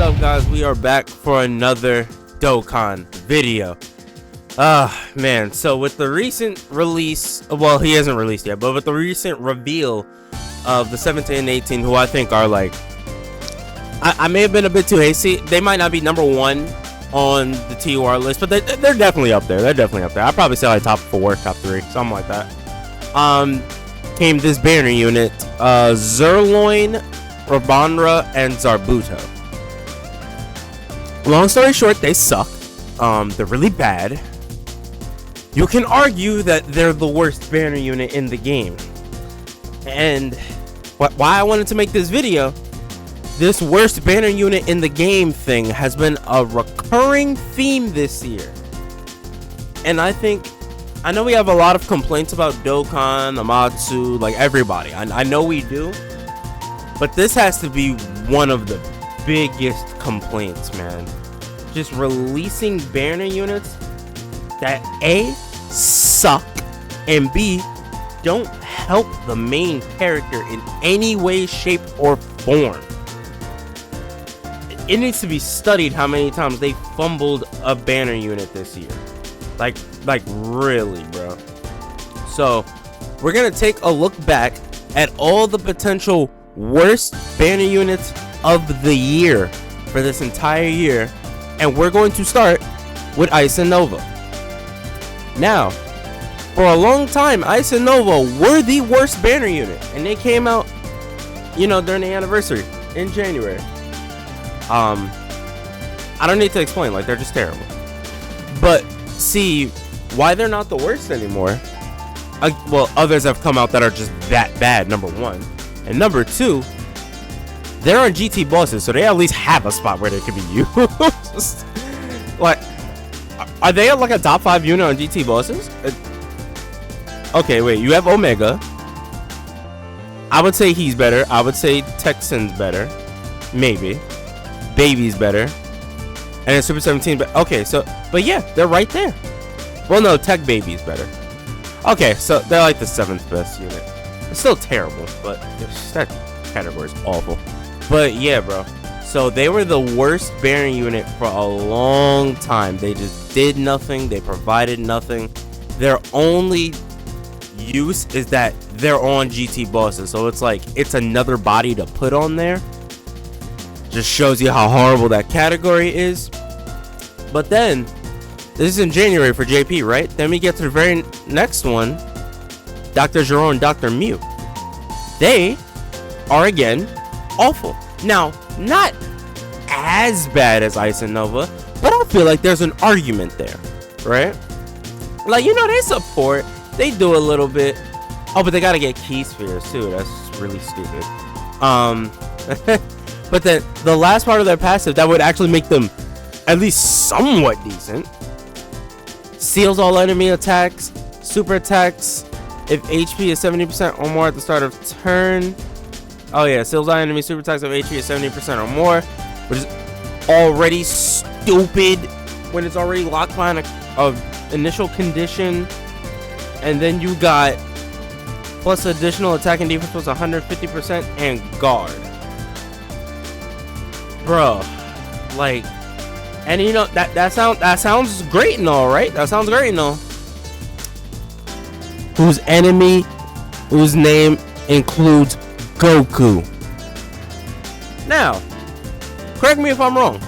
up, guys? We are back for another Dokkan video. Man, so with the recent release, well, he hasn't released yet, but with the recent reveal of the 17 and 18, who I think are like, I may have been a bit too hasty. They might not be number one on the TUR list, but they're definitely up there. They're definitely up there. I'd probably say like top 4, top 3, something like that. Came this banner unit, Zerloin, Rabandra, and Zarbuto. Long story short, they suck. They're really bad. You can argue that they're the worst banner unit in the game. And why I wanted to make this video, this worst banner unit in the game thing has been a recurring theme this year. And I know we have a lot of complaints about Dokkan, Amatsu, like everybody. I know we do. But this has to be one of the biggest complaints, man. Just releasing banner units that A, suck, and B, don't help the main character in any way, shape, or form. It needs to be studied how many times they fumbled a banner unit this year. Like really, bro. So, we're gonna take a look back at all the potential worst banner units of the year for this entire year, and we're going to start with Eis and Nova. Now, for a long time, Eis and Nova were the worst banner unit, and they came out, during the anniversary in January. I don't need to explain, like, they're just terrible. But see why they're not the worst anymore. Well, others have come out that are just that bad, number one. And number two, they're on GT bosses, so they at least have a spot where they could be used. Like, are they like a top 5 unit on GT bosses? Okay, wait, you have Omega. I would say he's better. I would say Texan's better. Maybe. Baby's better. And then Super 17, but okay, so, but yeah, they're right there. Well, no, Tech Baby's better. Okay, so they're like the 7th best unit. It's still terrible, but that category is awful. But yeah, bro. So they were the worst banner unit for a long time. They just did nothing. They provided nothing. Their only use is that they're on GT bosses. So it's like, it's another body to put on there. Just shows you how horrible that category is. But then, this is in January for JP, right? Then we get to the very next one, Dr. Gero and Dr. Myuu. They are, again, awful. Now, not as bad as Eis and Nova, but I feel like there's an argument there, right? Like, they support, they do a little bit. Oh, but they gotta get key spheres too. That's really stupid. But then the last part of their passive that would actually make them at least somewhat decent. Seals all enemy attacks, super attacks if HP is 70% or more at the start of turn. Oh yeah, seals all enemy super attacks if HP is 70% or more, which is already stupid when it's already locked behind a initial condition. And then you got plus additional attack and defense plus 150% and guard. Bro, like, and that sounds great and all, right? That sounds great and all. Whose name includes Goku. Now, correct me if I'm wrong.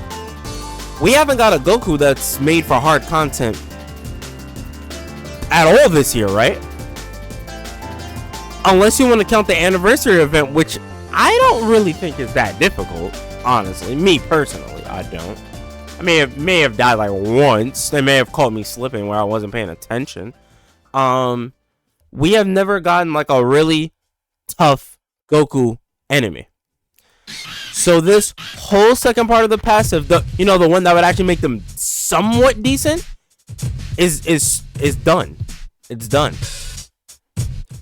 We haven't got a Goku that's made for hard content at all this year, right? Unless you want to count the anniversary event, which I don't really think is that difficult. Honestly, me personally, I don't. I may have died like once. They may have caught me slipping where I wasn't paying attention. We have never gotten like a really tough Goku enemy. So this whole second part of the passive, the one that would actually make them somewhat decent, is done. It's done.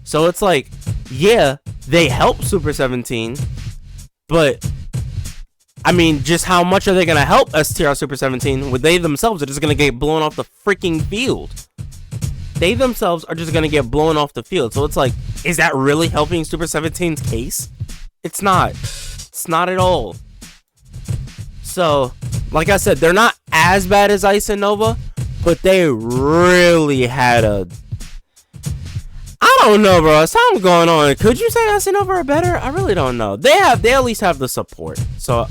So it's like, yeah, they help Super 17, but I mean, just how much are they going to help STR Super 17 when they themselves are just going to get blown off the freaking field? They themselves are just going to get blown off the field. So it's like, is that really helping Super 17's case? It's not. It's not at all. So, like I said, they're not as bad as Ice and Nova, but they really had a... I don't know, bro. Something going on. Could you say Ice and Nova are better? I really don't know. They at least have the support. So,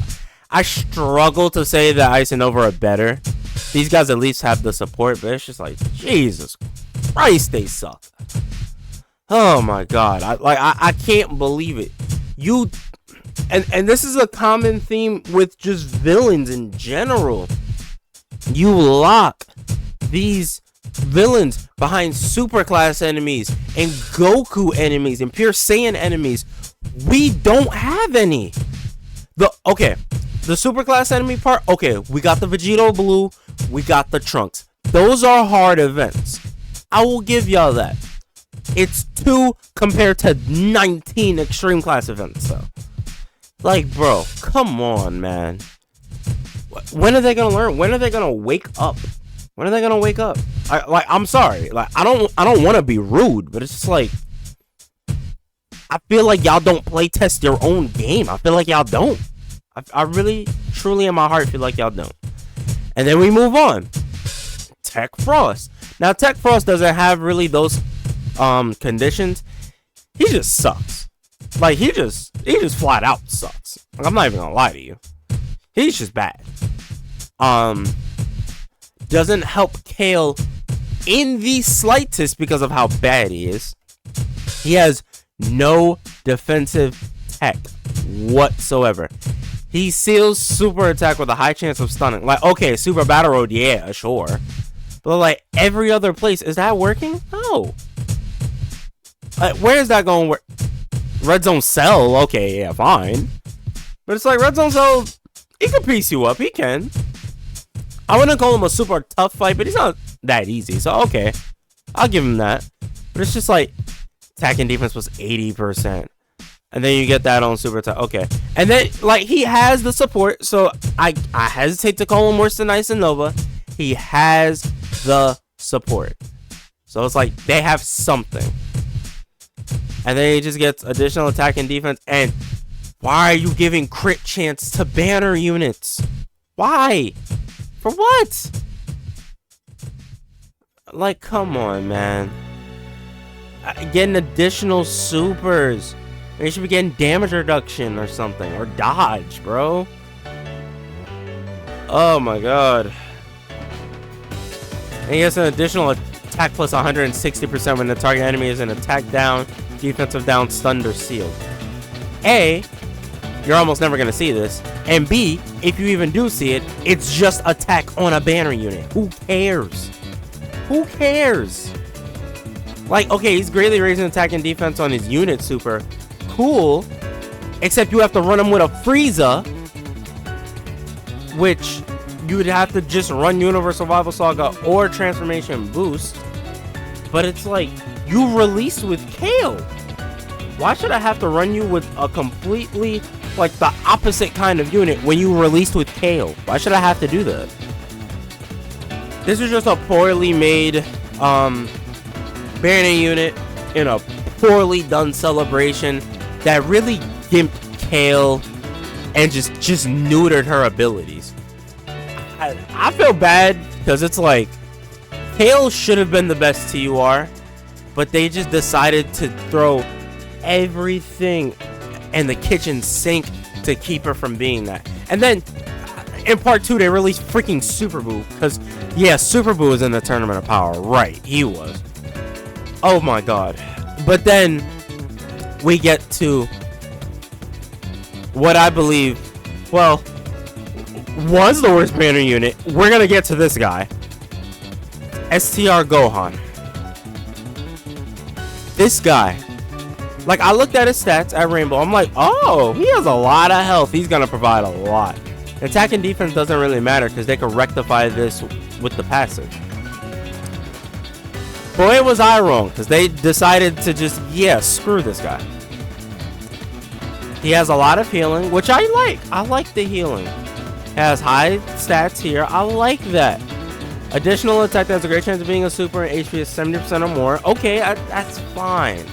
I struggle to say that Ice and Nova are better. These guys at least have the support, but it's just like, Jesus Christ, they suck. Oh my God. I can't believe it. And this is a common theme with just villains in general. You lock these villains behind superclass enemies and Goku enemies and pure Saiyan enemies. We don't have any. The superclass enemy part, okay, we got the Vegito Blue, we got the Trunks. Those are hard events. I will give y'all that. It's 2 compared to 19 extreme class events, though. Like, bro, come on, man. When are they gonna learn? When are they gonna wake up? When are they gonna wake up? I'm sorry. Like, I don't want to be rude, but it's just like, I feel like y'all don't play test your own game. I feel like y'all don't. I really, truly, in my heart, feel like y'all don't. And then we move on. Tech Frost. Now, Tech Frost doesn't have really those conditions. He just sucks. Like, he just flat out sucks. Like, I'm not even gonna lie to you. He's just bad. Doesn't help Kale in the slightest because of how bad he is. He has no defensive tech whatsoever. He seals super attack with a high chance of stunning. Like, okay, super battle road, yeah, sure. But like every other place, is that working? No. Like, where is that going? Where? Red Zone Cell, okay, yeah, fine. But it's like Red Zone Cell, he can piece you up. He can. I wouldn't call him a super tough fight, but he's not that easy. So okay, I'll give him that. But it's just like attack and defense was 80%. And then you get that on super attack. Okay. And then, like, he has the support. So I hesitate to call him worse than Ice and Nova. He has the support. So it's like they have something. And then he just gets additional attack and defense. And why are you giving crit chance to banner units? Why? For what? Like, come on, man. Getting additional supers. You should be getting damage reduction or something. Or dodge, bro. Oh my god. And he gets an additional attack plus 160% when the target enemy is in attack down, defensive down, stunned, or sealed. A, you're almost never going to see this. And B, if you even do see it, it's just attack on a banner unit. Who cares? Who cares? Like, okay, he's greatly raising attack and defense on his unit super. Cool. Except you have to run him with a Frieza. Which you would have to just run Universe Survival Saga or Transformation Boost. But it's like, you release with Kale. Why should I have to run you with a completely, like, the opposite kind of unit when you released with Kale? Why should I have to do that? This is just a poorly made banner unit in a poorly done celebration that really gimped Kale and just neutered her abilities. I feel bad because it's like Kale should have been the best TUR, but they just decided to throw everything in the kitchen sink to keep her from being that. And then in part 2 they released freaking Super Boo, because yeah, Super Boo was in the Tournament of Power, right? He was. Oh my god. But then we get to what I believe, well, was the worst banner unit. We're gonna get to this guy, STR Gohan. This guy, like, I looked at his stats at Rainbow. I'm like, oh, he has a lot of health. He's gonna provide a lot. Attack and defense doesn't really matter because they can rectify this with the passive. Boy, was I wrong, because they decided to just, yeah, screw this guy. He has a lot of healing, which I like. I like the healing. He has high stats here. I like that. Additional attack that has a great chance of being a super, and HP is 70% or more. Okay, that's fine.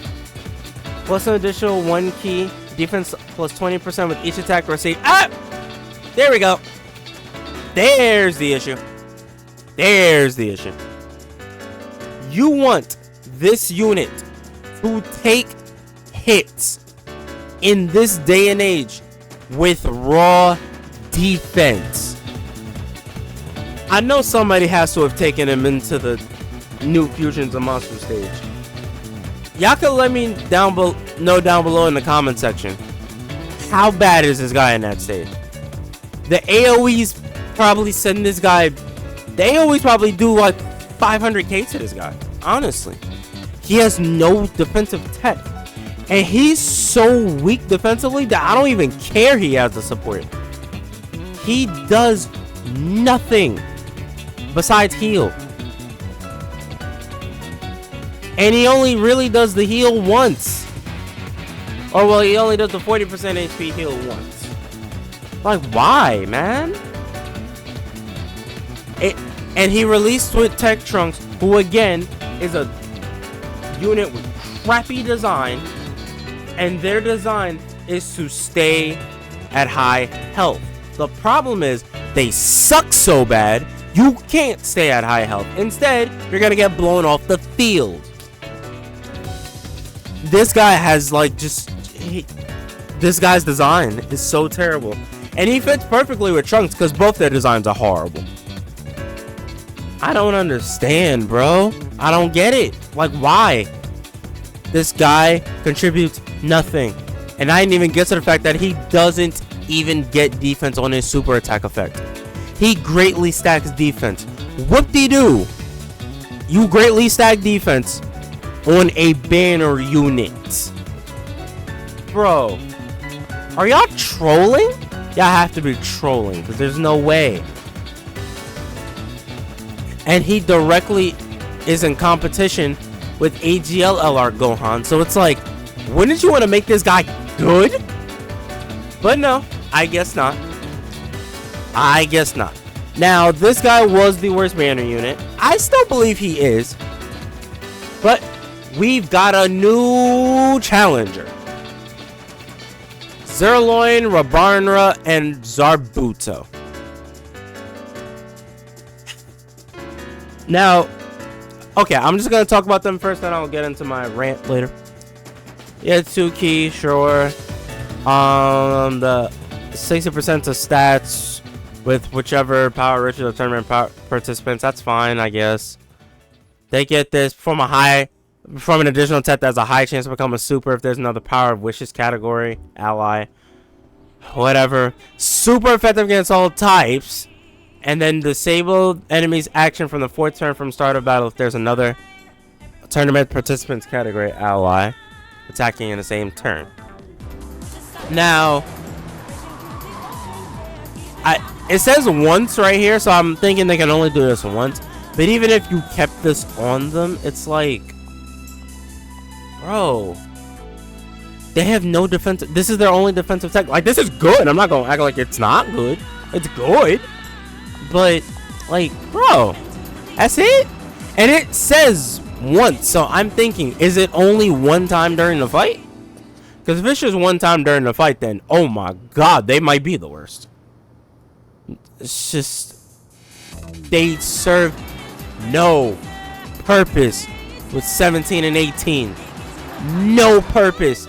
Plus an additional 1 key. Defense plus 20% with each attack received. Ah! There we go. There's the issue. There's the issue. You want this unit to take hits in this day and age with raw defense. I know somebody has to have taken him into the new Fusions of Monster stage. Y'all can let me know down below in the comment section. How bad is this guy in that stage? The AoEs probably send this guy... The AoEs probably do like 500k to this guy. Honestly. He has no defensive tech. And he's so weak defensively that I don't even care he has the support. He does nothing besides heal. And he only really does the heal once. Or well, he only does the 40% HP heal once. Like, why, man? And he released with Tech Trunks, who again is a unit with crappy design. And their design is to stay at high health. The problem is they suck so bad, you can't stay at high health. Instead, you're gonna get blown off the field. This guy has like this guy's design is so terrible. And he fits perfectly with Trunks because both their designs are horrible. I don't understand, bro. I don't get it. Like, why? This guy contributes nothing. And I didn't even get to the fact that he doesn't even get defense on his super attack effect. He greatly stacks defense. Whoop-de-doo. You greatly stack defense on a banner unit. Bro. Are y'all trolling? Y'all have to be trolling because there's no way. And he directly is in competition with AGL LR Gohan. So it's like, wouldn't you want to make this guy good? But no, I guess not. I guess not. Now, this guy was the worst banner unit. I still believe he is. But we've got a new challenger. Zerloin, Rabarnra, and Zarbuto. Now, okay, I'm just gonna talk about them first, then I'll get into my rant later. Yeah, Tsuki, sure. The 60% of stats with whichever power richer the tournament participants, that's fine, I guess. They get this from an additional tech that has a high chance to become a super if there's another power of wishes category, ally, whatever. Super effective against all types. And then disable enemies' action from the 4th turn from start of battle if there's another tournament participants category ally attacking in the same turn. Now, it says once right here, so I'm thinking they can only do this once. But even if you kept this on them, it's like, bro, they have no defensive. This is their only defensive tech. Like, this is good. I'm not gonna act like it's not good. It's good. But, like, bro, that's it? And it says once, so I'm thinking, is it only one time during the fight? Because if it's just one time during the fight, then, oh my god, they might be the worst. It's just, they serve no purpose with 17 and 18. No purpose.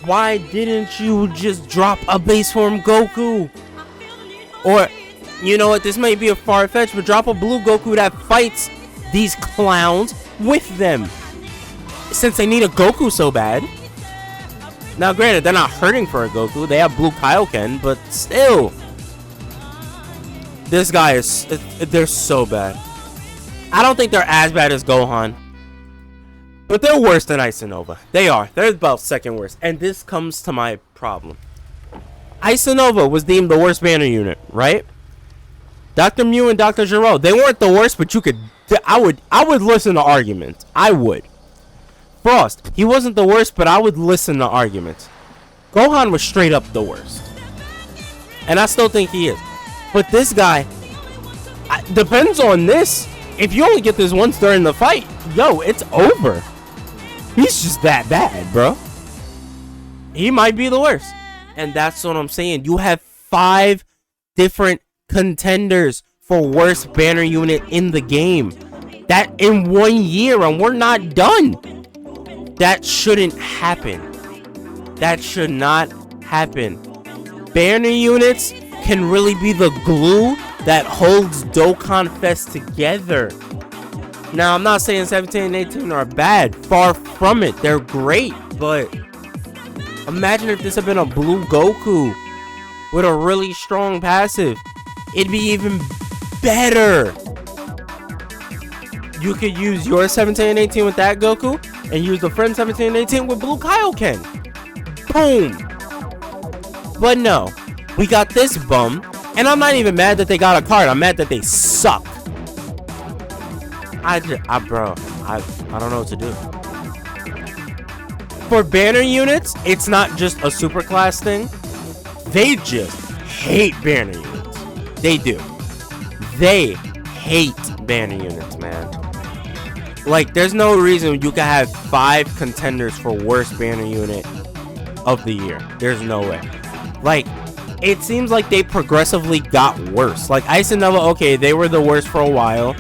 Why didn't you just drop a base form Goku? Or... you know what, this may be a far-fetched, but drop a blue Goku that fights these clowns with them. Since they need a Goku so bad. Now, granted, they're not hurting for a Goku. They have blue Kaioken, but still. This guy is... they're so bad. I don't think they're as bad as Gohan. But they're worse than Eis Shenron. They are. They're about second worst. And this comes to my problem. Eis Shenron was deemed the worst banner unit, right? Dr. Myuu and Dr. Gero, they weren't the worst, but you could... I would listen to arguments. I would. Frost, he wasn't the worst, but I would listen to arguments. Gohan was straight up the worst. And I still think he is. But this guy... depends on this. If you only get this once during the fight, yo, it's over. He's just that bad, bro. He might be the worst. And that's what I'm saying. You have 5 different contenders for worst banner unit in the game. That in 1 year, and we're not done. That shouldn't happen. That should not happen. Banner units can really be the glue that holds Dokkan Fest together. Now, I'm not saying 17 and 18 are bad. Far from it. They're great. But imagine if this had been a blue Goku with a really strong passive. It'd be even better. You could use your 17 and 18 with that Goku and use the friend 17 and 18 with blue Kaioken. Boom. But no, we got this bum, and I'm not even mad that they got a card. I'm mad that they suck. Bro, I don't know what to do. For banner units, it's not just a super class thing. They just hate banner units. They do. They hate banner units, man. Like, there's no reason you can have 5 contenders for worst banner unit of the year. There's no way. Like, it seems like they progressively got worse. Like, Ice and Nova, okay, they were the worst for a while.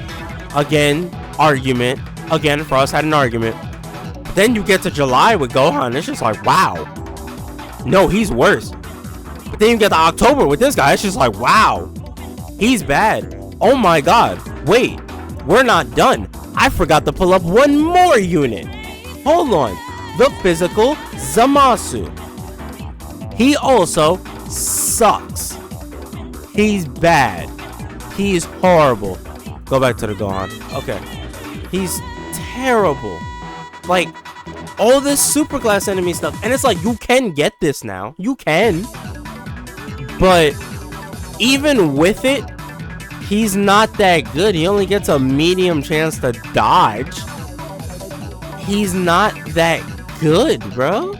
Again, argument. Again, Frost had an argument. But then you get to July with Gohan, it's just like, wow. No, he's worse. But then you get to October with this guy, it's just like, wow. He's bad. Oh my god. Wait, we're not done. I forgot to pull up one more unit. Hold on. The physical Zamasu. He also sucks. He's bad. He's horrible. Go back to the Gohan. Okay. He's terrible. Like, all this super class enemy stuff. And it's like, you can get this now. You can. But even with it, he's not that good. He only gets a medium chance to dodge. He's not that good, bro.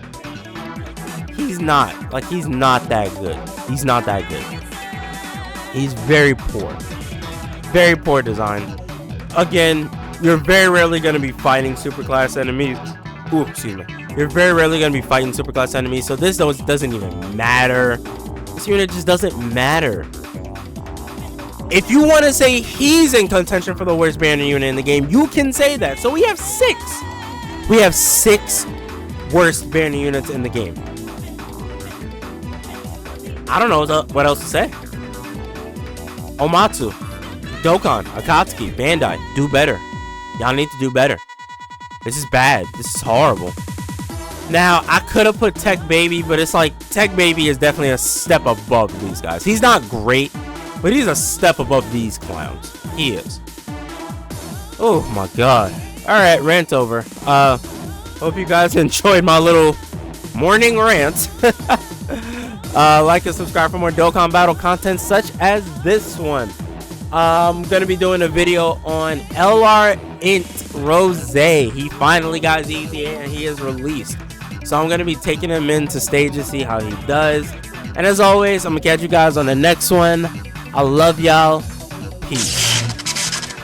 He's not. Like, he's not that good. He's not that good. He's very poor. Very poor design. Again, you're very rarely going to be fighting superclass enemies. Ooh, excuse me. You're very rarely going to be fighting superclass enemies, so this doesn't even matter. This unit just doesn't matter. If you want to say he's in contention for the worst banner unit in the game, you can say that. So we have 6. We have 6 worst banner units in the game. I don't know what else to say. Omatsu, Dokkan, Akatsuki, Bandai, do better. Y'all need to do better. This is bad. This is horrible. Now, I could have put Tech Baby, but it's like Tech Baby is definitely a step above these guys. He's not great, but he's a step above these clowns. He is. Oh my god. Alright, rant over. Hope you guys enjoyed my little morning rant. Like and subscribe for more Dokkan Battle content such as this one. I'm gonna be doing a video on LR Int Rose. He finally got ZTA and he is released. So I'm gonna be taking him into stages, see how he does. And as always, I'm gonna catch you guys on the next one. I love y'all. Peace.